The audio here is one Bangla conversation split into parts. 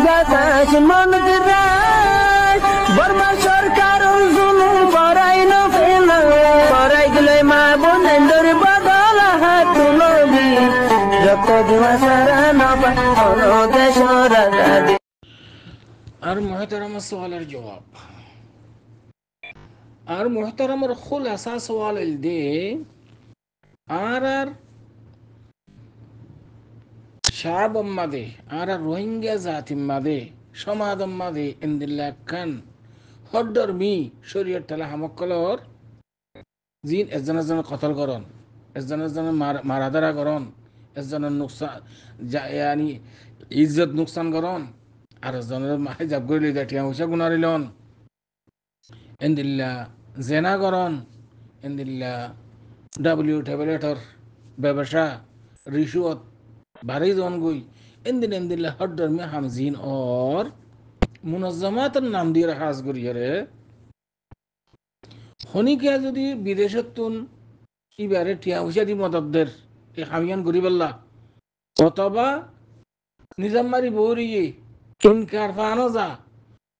বাতাস মন দিরাই বর্মা সরকার জুলুম করাই না ফেলা করাই গেলে মা বোনের বদল হাত নবী যত দিওয়া সারা না পালো দেশ রাজা। আর মোহতারাম সওয়ালের জবাব আর মোহতারামের খুলাসা সওয়াল দে আর শাব মাদে আর রোহিঙ্গা জাতি মাদে সমাজ মাদে ইন্দিল্লা খান হদ্দর মি শরীয়ত তালা হামকলর জিন এজন কতল করন এজন মারাদারা করন এজনের নুকসান ইয়ানি ইজ্জত নুকসান করন আর এজনের মাহে জাব করে লিদা টিয়া পয়সা গুনারিলন ইন্দিল্লা জেনা করন ইন্দিল্লা ডাব্লিউ ট্যাবলেটর ব্যবসা রিশুয়ত বাড়ি জন গই ইন্দিল্লা হদ্দর মে হামজিন और মুনাজ্জামাতের নাম দিয়ে রাখাজ করিয়ারে হনিকে যদি বিদেশতুন ইবারে টিয়া পয়সা দি মদতদের এই হামিয়ান গরিবাল্লাহ অথবা নিজাম মারি বৌরিয়ে ইনকার ফানো যা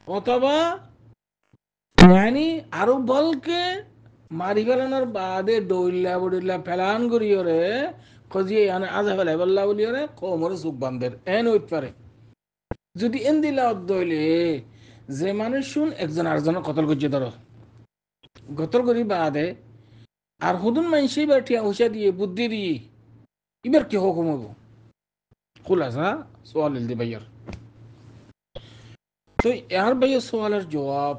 অথবা মানে আরো বলকে মারি ফেলানোর বাদে দৌল্লা বডিল্লা ফেলান করিয়রে খজিয়ে আনে আজা ফেলাই বল্লা বলিয়রে কোমরে চুক বান্ধের এন হইতে পারে যদি এন দিলা অদ্দইলে যে মানুষ শুন একজন আরেকজনের কতল করছে ধরো গতর করি বাদে আর হুদুন মানসি বা টিয়া পয়সা দিয়ে বুদ্ধি দিয়ে এবার কি হুকুম হবো খুলাসা সোয়াল দি ভাইয়ার তো আর ভাইয়ের সোয়ালের জবাব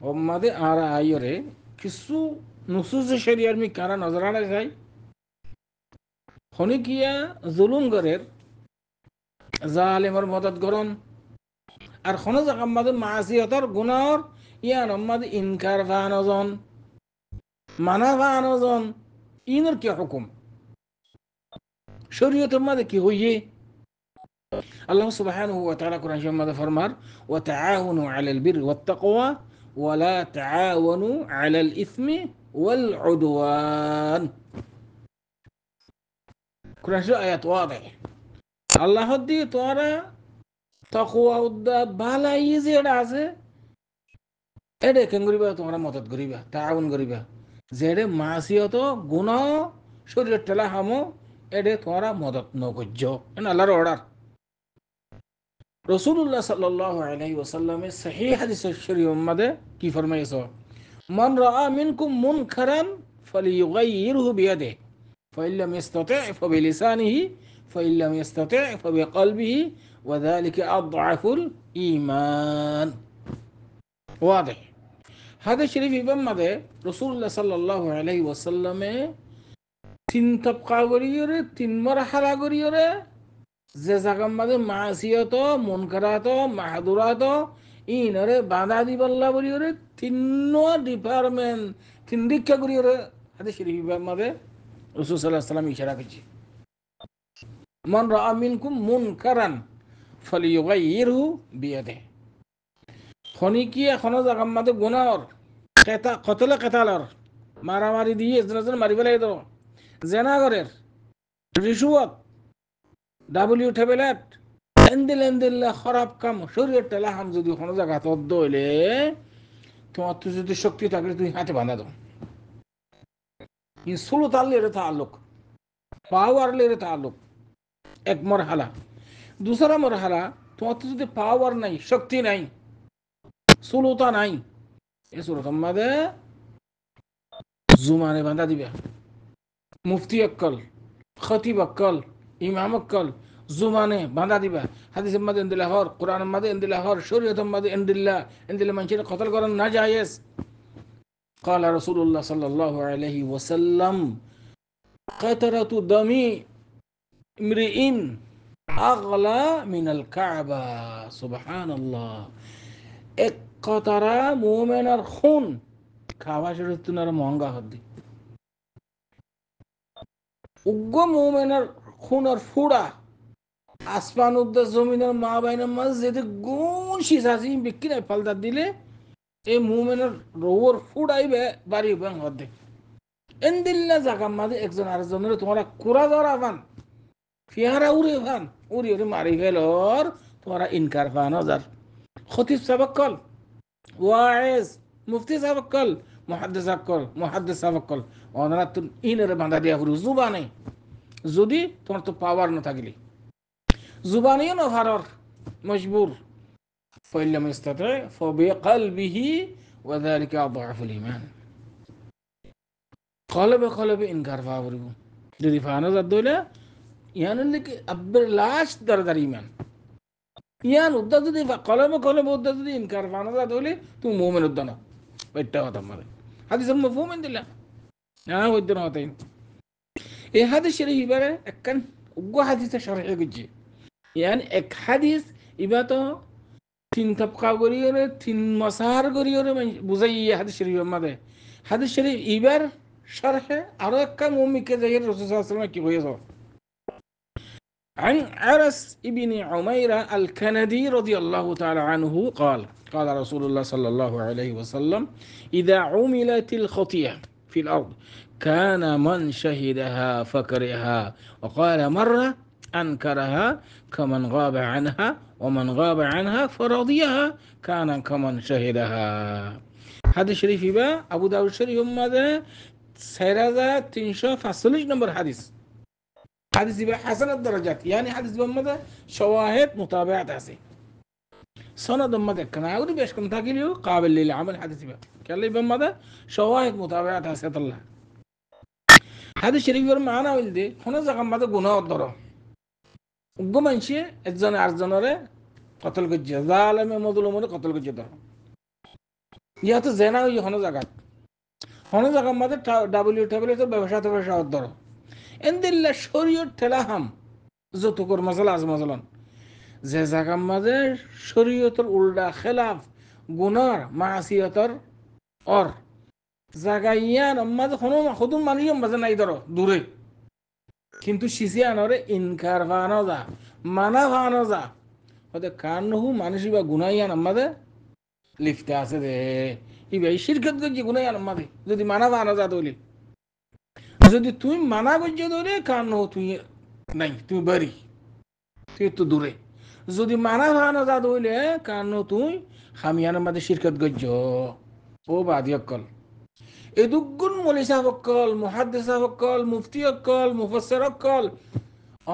ওম্মাদে আর আইরে কিছু নুসুস শরিয়ার মি কারা নজর আনা যায় হনিকিয়া জুলুম গরের জালেমর মদত গরন আর কোনো জায়গা মাদে মাসিয়তর গুনাহর ইয়ান মাদে ইনকার ফানজন মানা ফানজন ইনর কি হুকুম শরীয়তের মাদে কি হইয়ে আল্লাহ সুবহানাহু ওয়া তাআলা কোরআন শরীফের মাদে ফরমার ওয়া তাআওয়ানু আলাল বিররি ওয়াত তাকওয়া ওয়া লা তাআওয়ানু আলাল ইসমি ওয়াল উদওয়ান কোরআন শরীফ আয়াত ওয়াদে আল্লাহ দি তোরা তাকওয়া উদ্দা বালাই যেটা আছে এডে কেন করিবা তোমরা মদত করিবা তাআউন করিবা যেডে মাসিয়ত গুনাহ শরীয়ত ঠেলা হামো এডে তোমরা মদত নকজ্জ এন আল্লাহর অর্ডার রাসূলুল্লাহ সাল্লাল্লাহু আলাইহি ওয়াসাল্লামে সহিহ হাদিস শরীফের মধ্যে কি ফরমাইছো মান রাআ মিনকুম মুনকারান ফালিয়ুগাইয়িরহু বিয়াদিহি ফাইন লাম ইসতাতি' ফাবিলিসানিহি ফাইন লাম ইসতাতি' ফাবিকলবিহি ওয়া যালিকা আদআফুল ঈমান ওয়াদিহ হাদিস শরীফ ইমাম মধ্যে রাসূলুল্লাহ সাল্লাল্লাহু আলাইহি ওয়াসাল্লামে তিন তবকা করিয়রে তিন মারহালা করিয়রে যে জায়গার মধ্যে মাসিয়ত মুনকারাত মাহদুরাত ইনরে বাধা দিবাল্লা করিয়রে তিন ডিপার্টমেন্ট তিন দীক্ষা করিয়রে হাদিস শরীফ ইমাম মধ্যে রাসূল সাল্লাল্লাহু আলাইহি ওয়াসাল্লাম ইশারা করছে মান রাআ মিনকুম মুনকারান ফালিয়ুগাইয়িরহু বিয়াদিহি খনিকি এখনো জায়গার মধ্যে গুনাহর কতলে কেতালর মারামারি দিয়ে এজন মারি ফেলাই দাও জেনাগরের রিশুয়ত ডাব্লিউ ট্যাবলেট এন্দিল্লা খারাপ কাম শরীয়ত ঠেলা হাম যদি কোনো জায়গা তদ্দ হইলে তোমার তো যদি শক্তি থাকলে তুমি হাতে বাঁধা দাও সুলতান লেরে তাল্লুক পাওয়ার লেরে তাল্লুক এক মরহালা दूसरा মরহালা তোমার তো যদি পাওয়ার নাই শক্তি নাই সুলতা নাই এই সুলতান মাদে জুমানে বাঁধা দিবে মুফতি অক্কল খতিব অক্কল ইমাম অক্কল জুমানে বাঁধা দিবা হাদিসের মধ্যে ইন্দিল্লাহ হর কোরআনের মধ্যে ইন্দিল্লাহ হর শরীয়তের মধ্যে ইন্দিল্লাহ মানুষের কতল করেন না জায়েজ قال رسول الله صلى الله عليه وسلم قطرة دم امرئ أغلى من الكعبة سبحان الله এক কতরা মুমিনের খুন খাওয়া শরীর তুনার মহঙ্গা হদ্দি উগ্র মুমিনের খুনের ফুড়া আসমান উদ্দা জমিনের মা বাইনের মাঝ যদি গুণ শিশাসি বিক্রি নাই পাল্টা দিলে এই মুমিনের রোর ফুড়াইবে বাড়ি ব্যাং হদ্দে এন্দিল্লা জাগার মাঝে একজন আরেকজনের তোমরা কুড়া ধরা পান ফিহারা উড়ে ভান উড়ি উড়ি মারি ফেলর তোরা ইনকার ফানো যার খতিব সাবক কল ওয়াইজ মুফতি সাবক কল মুহাদ্দিস সাবক কল ওনারা তো ইনরে বাঁধা দিয়া হরু জুবানে যদি তোমার তো পাওয়ার না থাকলি জুবানিও না ভারর মজবুর ফাইল্লাম ইস্তাতে ফাবিকলবিহি ওয়া যালিকা আযআফুল ঈমান কলবে ইনকার ফাবরু যদি ফানো যার দইলে ইয়ানের লিখে আব্বের লাস্ট দরদার ঈমান ইয়ান উদ্দা যদি কলবে উদ্দা যদি ইনকার ফানো যার দইলে তুমি মুমিন উদ্দা না এটা কথা মানে হাদিসের মফহুম দিলা না উদ্দা না তাই এই হাদিস শরীফ ইবারে একখান উগ্র হাদিসে শরহে গজি ইয়ান এক হাদিস ইবা তো তিন তবকা গরিয়রে তিন মাসার গরিয়রে বুঝাই হাদিস শরীফের মধ্যে হাদিস শরীফ ইবার শরহে আরো একটা মুমিকে যাই রাসূল সাল্লাল্লাহু আলাইহি ওয়াসাল্লাম কি হয়েছে عن عرس ابن عميرة الكندي رضي الله تعالى عنه قال رسول الله صلى الله عليه وسلم إذا عملت الخطيئة في الأرض كان من شهدها فكرها وقال مرة أنكرها كمن غاب عنها ومن غاب عنها فرضيها كان كمن شهدها هذا الشريف با أبو داود الشريف ماذا سيرازا تنشا فصلش نمبر حديث حديث با حسن الدرجات يعني حديث با ماذا شواهد متابعة هسي سند ماذا كان أقول بيش كنت أقول قابل للعمل حديث با قال لي ماذا شواهد متابعة هسي الله هذا الشريف معنا ولدي هنا زغم ماذا گناه الدرا উগ্র মানুষে একজনে আরেকজনের কতল করছে জালেমে মজলুমরে কতল করছে ধর ইয়াতে জেনা হই হন জায়গা মাঝে ডাব্লিউ ব্যবসা ধর এন্দিল্লা শরীয়ত ঠেলাহাম যত কর মশলা আজ মজলন যে জায়গার মাঝে শরীয়তের উল্টা খেলাফ গুনার মাসিয়তর অর জায়গা ইয়ান মাঝে হদুন মানুষ মাঝে নাই ধর দূরে কিন্তু শিশিয়ানরে ইনকার ভানো যা মানা ভানো যা হতে কারণহু মানুষই বা গুনাইয়ান আমাদের লিফতে আছে রে ইবা শিরকত গজি গুনাইয়ান আমাদের যদি মানা ভানো যা দইলে যদি তুই মানা গজি দইলে কারণহু তুই নাই তুই বাড়ি তুই তো দূরে যদি মানা ভানো যা দইলে কারণহু তুই হামিয়ান আমাদের শিরকত গজ ও বাদিয়কল এদুগুন মলিসা বকল মুহাদ্দিসা বকল মুফতি বকল মুফাসসির বকল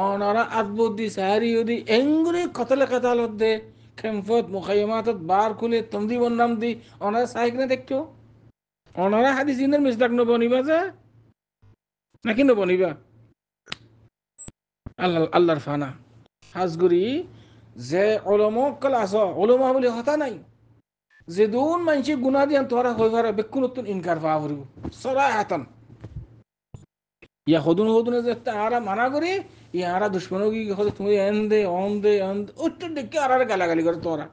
অনারা আদবুদ্দি সাহারিউদি এঙ্গুরি কতলে কাতালত দে খেমফত মুখাইমাতত বার খুলে তমদিবন নাম দি অনারা সাহিক না দেখছো অনারা হাদিস ইনের মিসদাক নবনিবা যে নাকি নবনিবা আল্লাহর ফানা হাজগুরি যে উলামা কল আসো উলামা বলি হতা নাই যেদুন মানুষের গুণা দিয়ে তোরা হয়ে পারে বেকুনতুন ইনকার পাওয়া পড়ব সরাহাতান ইয়া হদুন যে তারা মানা করে ইয়ারা দুশ্মন কি তুমি এন্দে ওটা দেখে আর গালাগালি করে তোরা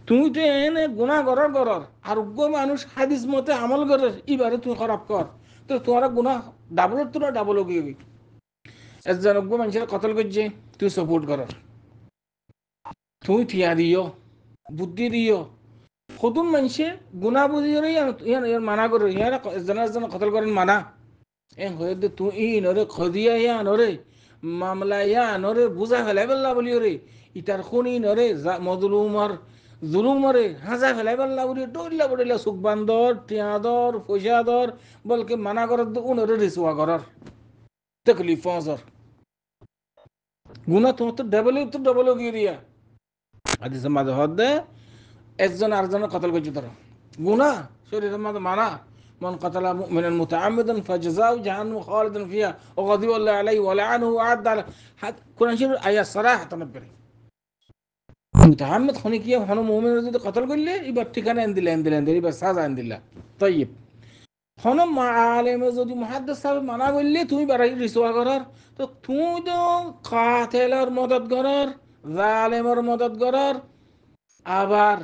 তুমি তো এনে গুণা গরর আর উগ্র মানুষ হাদিস মতে আমল করে এবারে তুই খারাপ কর তো তোরা গুণা ডাবল গিয়ে একজন উগ্র মানুষের কতল করছে তুই সাপোর্ট কর তুই থিয়া দিও বুদ্ধি দিও হদুন মানুষে গুণা বুঝিয়ে ইয়ার মানা করে ইয়ারা একজনের কতল করেন মানা এ হয়ে তুই ইনরে খদিয়া ইয়া নরে মামলা ইয়া নরে বুঝা ফেলাই বললা বলি রে ইটার খুনি নরে মজলুমর জুলুমরে হাজা ফেলাই বললা বলি ডইলা সুখ বান্দর টিয়াদর পয়সাদর বলকে মানা করার উনরে রিসুয়া করার তকলিফ ফজর গুণা তোমার তো ডবল গিয়ে দিয়া হাদিসের মাঝে হদে একজন আরেকজনের কতল করছে ধরো গুনাহ শরীরের মাঝে মানা মান কাতালা মুমিনান মুতাআম্মিদান ফাজাযাউ জাহান্নাম খালিদান ফিহা ওয়া গাদিবা আল্লাহু আলাইহি ওয়া লাআনাহু ওয়া আ'adda কুরআন শরীফ আয়াত সারাহাতান করে মুতাআম্মিদ খনি কি হন মুমিনের যদি কতল করলে এবার ঠিকানা এন্দিলা এবার সাজা এন্দিলা তাইব হন আলেমে যদি মুহাদ্দিস সাহেব মানা করলে তুমি বাড়াই রিসওয়া করার তো তুমি তো কাতেলের মদদ করার জালেমের মদদ করার আবার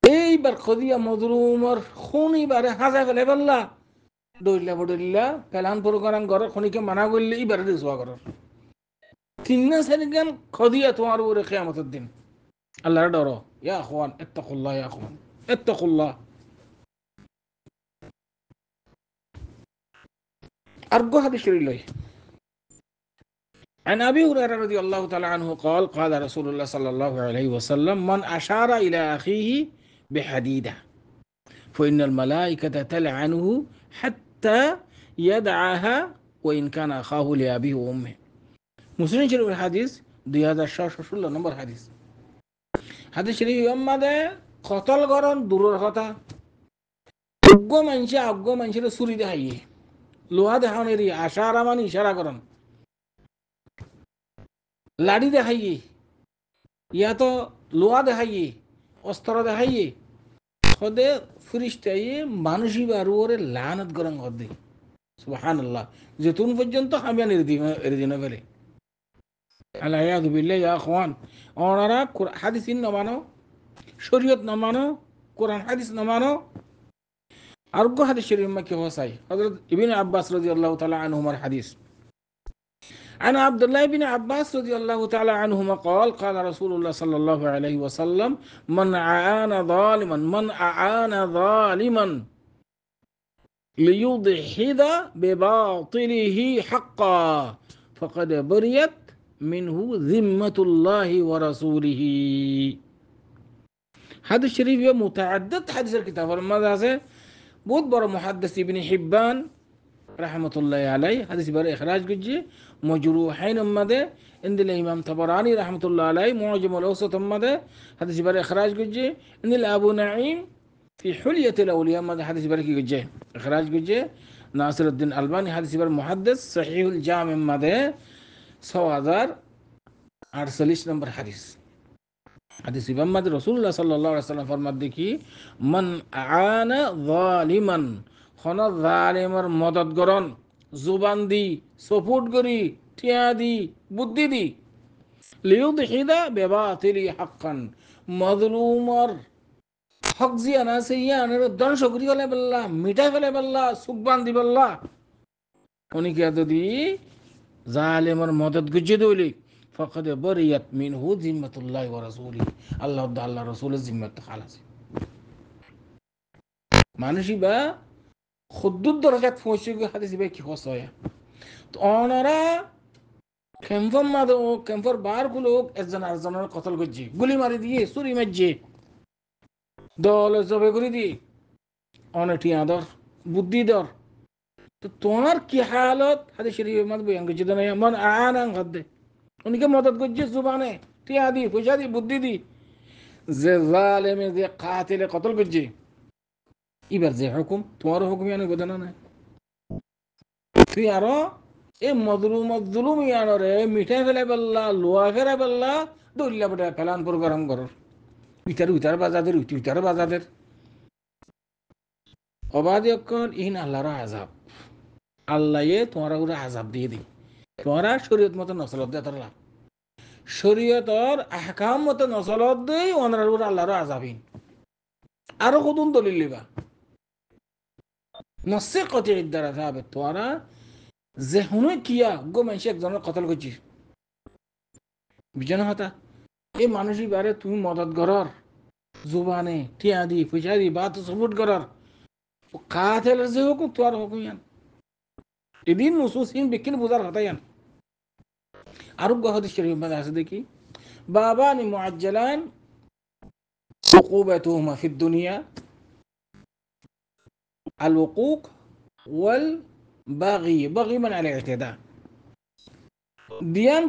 এইবার খদিয়া মজলুমর খুনি বারে হাজা ফেলে বললা ডইলা পেলান পুরগান ঘর খনিকে মানা করলে এইবার রিসওয়া করার তিন সারিগান খদিয়া তোমার উপরে কিয়ামতের দিন আল্লাহর ডর ইয়া আখওয়ান ইত্তাকুল্লাহ আর গো হাদিস শরীফ লই عن أبي هريرة رضي الله تعالى عنه قال قال رسول الله صلى الله عليه وسلم من أشار إلى أخيه بحديدة فإن الملائكة تلعنه حتى يدعها وإن كان أخاه لأبيه وأمه মুসলিম শরীফের হাদিস 2716 নম্বর হাদিস। হাদিস শরীফ মধ্যে কতল করন দূরের কথা, অজ্ঞ মানুষের চুরি দেখাইয়ে লোহা দেখানোর আশারা মানে ইশারা করন, লাড়ি দেখাইয়ে ইয়া তো লোহা দেখাইয়ে অস্ত্র দেখাইয়ে সদে ফিরিস্তাইয়ে মানুষই বারু ওরে লানত গরম হদ্দে সুবহানাল্লাহ যেতুন পর্যন্ত হামিয়ান এরদিন ফেলে আল্লাহু বিল্লাহ ইয়া আখওয়ান ওনারা হাদিস না মানো, শরীয়ত না মানো, কোরআন হাদিস না মানো। আরোগ্য হাদিস শরীফ মা কি হসাই হযরত ইবনে আব্বাস রাদিয়াল্লাহু তাআলা আনহুমার হাদিস عن عبد الله بن عباس رضي الله تعالى عنهما قال قال رسول الله صلى الله عليه وسلم من أعان ظالما ليضحد بباطله حقا فقد بريت منه ذمة الله ورسوله. هذا الشريف متعدد حديث الكتاب ماذا هذا বহুত বড় মুহাদ্দিস ইবনে হিব্বান রাহমাতুল্লাহি আলাইহি হাদিস বারে ইখরাজ করছে মজরুহাইন মধ্যে ইনদিল ইমাম তাবরানি রাহমাতুল্লাহি আলাইহি মুআজামুল আওসাত মধ্যে হাদিস বারে ইখরাজ করছে ইনদিল আবু নাঈম ফি হুলিয়াতিল আউলিয়া মধ্যে হাদিস বারে কি করছে ইখরাজ করছে নাসিরউদ্দিন আলবানী হাদিস বারে মুহাদ্দিস সহিহুল জামি মধ্যে 6048 নম্বর হাদিস। হাদিস ইমাম রাসূলুল্লাহ সাল্লাল্লাহু আলাইহি ওয়াসাল্লাম ফরমাতে দেখি মান আনা যালিমান খন জালিমের মদত করন জুবান দি সাপোর্ট করি টিয়া দি বুদ্ধি দি লিউদহিদা বিবাতিলি হাক্কান মাজলুমর হক জিয়ানা সিয়ানের ধ্বংস করি ফেলে বল্লা মিটাই ফেলে বল্লা সুবহান দি বল্লা উনি কি যদি জালিমের মদত গুজে দইলি فقد بريت منه ذمة الله ورسوله আল্লাহ রাসূলের জিম্মাত খালাস। মানুষই বা খুদ্দুর দরজাত পৌঁছে গিয়ে হাদিস ভাই কি হস হয় তো ওনারা ক্যাম্পর মাদে ও ক্যাম্পর বার গুলো একজন আরেকজনের কতল করছে গুলি মারি দিয়ে ছুরি মারছে দল জবে করে দিয়ে অনেটি আদর বুদ্ধি দর তো তোমার কি হালত হাদিস শরীফের মধ্যে বয়ান করছে না মন আনাং হদ্দে উনিকে মদত করছে জুবানে টিয়া দি পয়সা দি বুদ্ধি দি যে জালেমে যে কাতিলে কতল করছে এবার যে হুকুম তোমার হুকুম ইয়ানো বেদনা নাই তুই আরো এই মজলুম ইয়ানো রে মিঠাই ফেলে বললা লোয়া ফেলে বললা দৌড়লা বেটা ফেলান প্রোগ্রাম করর উইটার বাজাদের অবাধে অক্ষণ ইন আল্লাহর আযাব আল্লাহ তোমার উপরে আযাব দিয়ে দি তোমরা শরীয়ত মতো নসলত দে তোরা শরীয়তর আহকাম মতো নসলত দেই ওনার উপর আল্লাহর আযাবিন আরো কতন দলিল লিবা নসে কতি দ্বারা যাবে তোরা যে হুনে কিয়া গো মানুষ একজনের কতল করছিস বিজয় হতা এই মানুষই বারে তুমি মদত করার জুবানে টিয়া দি পয়সা দি বাত সাপোর্ট করার কাতেলের যে হুকুম তোর হুকুম ইয়ান এদিন নুসুসিন বিকিন বুঝার কথা ইয়ান আরোগ্য হাদিস শরীফ মধ্যে আছে দেখি বাবানি মুআজ্জালান উকুবাতুহুমা ফিদ দুনিয়া আল উকুক ওয়াল বাগি মানে আল ইতিদা দিয়ান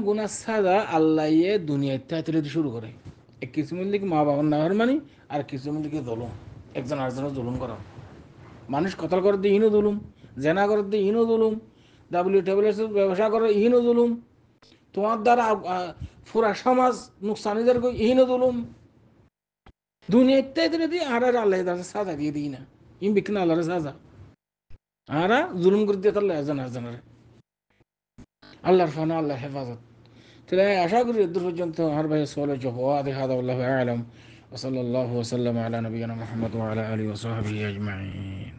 গুনাহ সাজা আল্লাহ দুনিয়াতে আইতে শুরু করে এক কিসমের লিখে মা বাবার নাফরমানি আর কিসমের লিখে জুলুম একজন আরেকজনের জুলুম করা মানুষ কতল করে দিয়ে ইনো জুলুম জেনা করে দিয়ে ইনো জুলুম WWS ব্যবসা করে ইনো জুলুম তোমার দ্বারা পুরা সমাজ নুকসানিদের ইনো জুলুম দুনিয়াতে আইতে দিয়ে আর আল্লাহ সাজা দিয়ে দিই না ইম বিকনা আল্লাহর সাজা আরা জুলুম করে দিয়ে তাহলে একজন আরেকজনের আল্লাহর ফানা আল্লাহ হেফাজত তাহলে আশা করি দূর পর্যন্ত আর ভাই সোয়াল জবাব হাদা আল্লাহু আ'লাম ওয়া সাল্লাল্লাহু ওয়া সাল্লাম আলা নবিয়িনা মুহাম্মদ ওয়া আলা আলিহি ওয়া সাহবিহি আজমাইন।